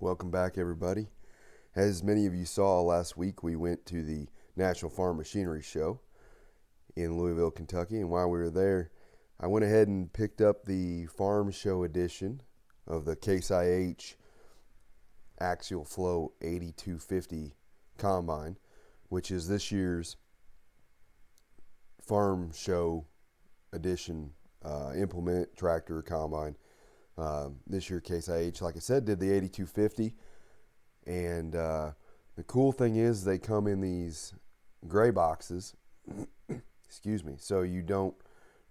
Welcome back, everybody. As many of you saw last week, we went to the National Farm Machinery Show in Louisville, Kentucky. And while we were there, I went ahead and picked up the Farm Show edition of the Case IH Axial Flow 8250 Combine, which is this year's Farm Show edition implement tractor combine. This year, Case IH, like I said, did the 8250. And the cool thing is they come in these gray boxes. Excuse me. So you don't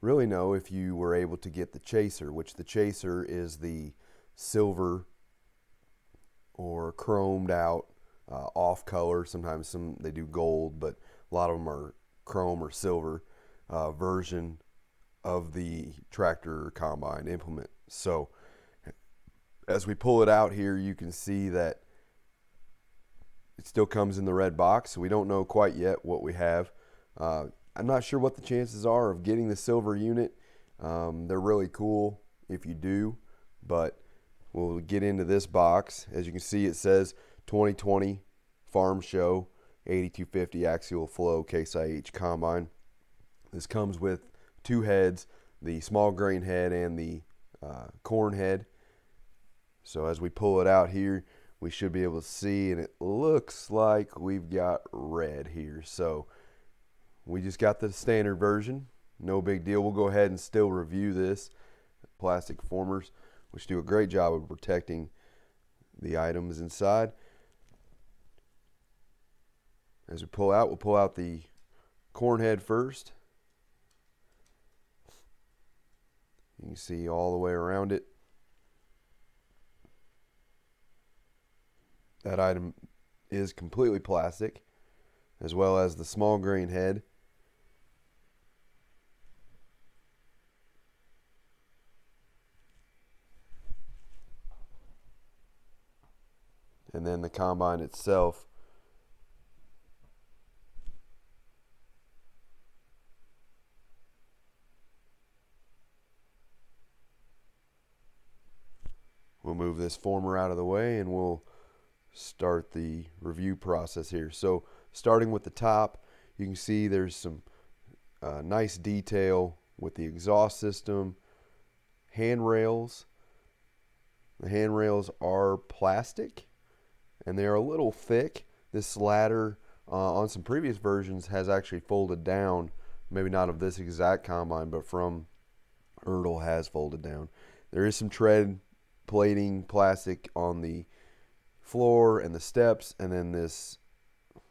really know if you were able to get the Chaser, which the Chaser is the silver or chromed out off color. Sometimes they do gold, but a lot of them are chrome or silver version of the tractor combine implement. So as we pull it out here, you can see that it still comes in the red box. So we don't know quite yet what we have. I'm not sure what the chances are of getting the silver unit. They're really cool if you do, but we'll get into this box. As you can see, it says 2020 Farm Show 8250 Axial Flow Case IH Combine. This comes with two heads, the small grain head and the corn head. So as we pull it out here, we should be able to see, and it looks like we've got red here. So we just got the standard version. No big deal. We'll go ahead and still review this. Plastic formers, which do a great job of protecting the items inside. As we pull out, we'll pull out the corn head first. You can see all the way around it. That item is completely plastic, as well as the small grain head. And then the combine itself. We'll move this former out of the way and we'll start the review process here. So starting with the top, you can see there's some nice detail with the exhaust system, handrails. The handrails are plastic and they are a little thick. This ladder on some previous versions has actually folded down, maybe not of this exact combine, but from Ertl has folded down. There is some tread plating plastic on the floor and the steps, and then this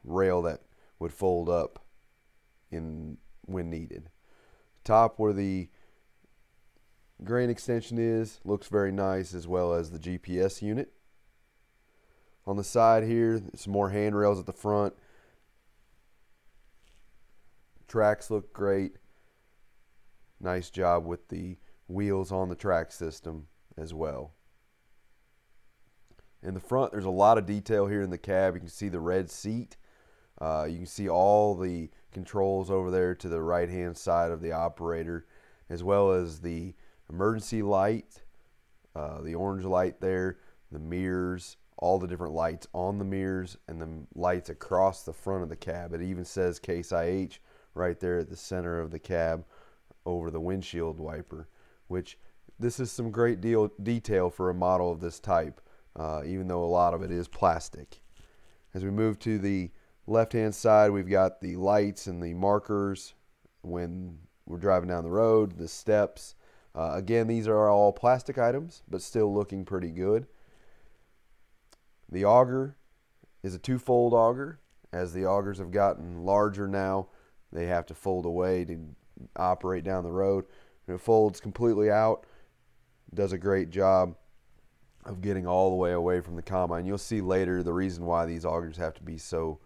rail that would fold up when needed. Top where the grain extension is looks very nice, as well as the GPS unit. On the side here, some more handrails at the front. Tracks look great. Nice job with the wheels on the track system as well. In the front, there's a lot of detail here in the cab. You can see the red seat. You can see all the controls over there to the right-hand side of the operator, as well as the emergency light, the orange light there, the mirrors, all the different lights on the mirrors, and the lights across the front of the cab. It even says Case IH right there at the center of the cab over the windshield wiper, which this is some great detail for a model of this type. Even though a lot of it is plastic. As we move to the left-hand side, we've got the lights and the markers when we're driving down the road, the steps. Again, these are all plastic items, but still looking pretty good. The auger is a two-fold auger. As the augers have gotten larger now, they have to fold away to operate down the road. And it folds completely out. Does a great job of getting all the way away from the combine. You'll see later the reason why these augers have to be so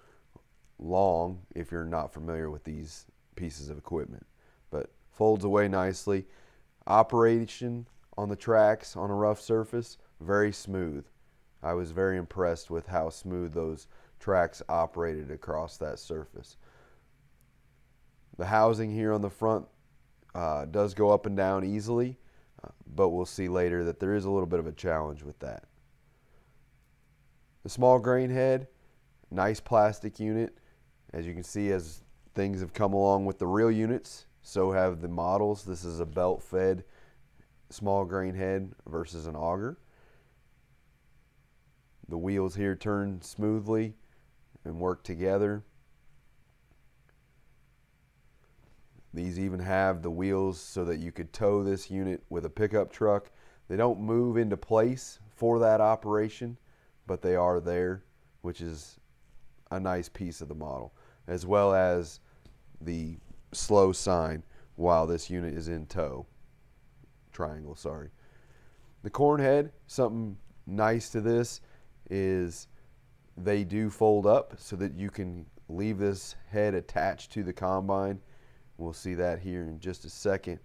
long if you're not familiar with these pieces of equipment. But folds away nicely. Operation on the tracks on a rough surface, very smooth. I was very impressed with how smooth those tracks operated across that surface. The housing here on the front does go up and down easily. But we'll see later that there is a little bit of a challenge with that. The small grain head, nice plastic unit. As you can see, as things have come along with the real units, so have the models. This is a belt fed small grain head versus an auger. The wheels here turn smoothly and work together. These even have the wheels so that you could tow this unit with a pickup truck. They don't move into place for that operation, but they are there, which is a nice piece of the model, as well as the slow sign while this unit is in tow. Triangle, sorry. The corn head, something nice to this is they do fold up so that you can leave this head attached to the combine. We'll see that here in just a second.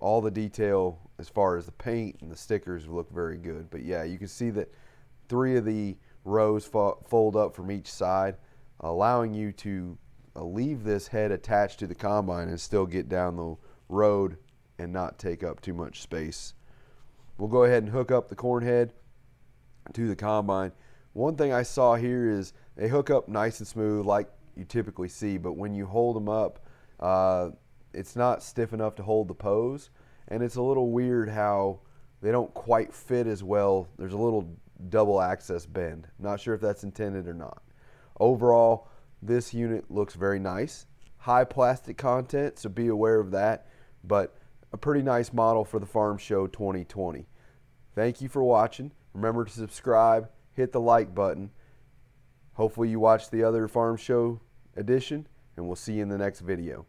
All the detail as far as the paint and the stickers look very good. But yeah, you can see that 3 of the rows fold up from each side, allowing you to leave this head attached to the combine and still get down the road and not take up too much space. We'll go ahead and hook up the corn head to the combine. One thing I saw here is they hook up nice and smooth like you typically see, but when you hold them up, it's not stiff enough to hold the pose, and it's a little weird how they don't quite fit as well. There's a little double access bend. Not sure if that's intended or not. Overall, this unit looks very nice. High plastic content, so be aware of that, but a pretty nice model for the Farm Show 2020. Thank you for watching. Remember to subscribe, hit the like button. Hopefully you watch the other Farm Show edition, and we'll see you in the next video.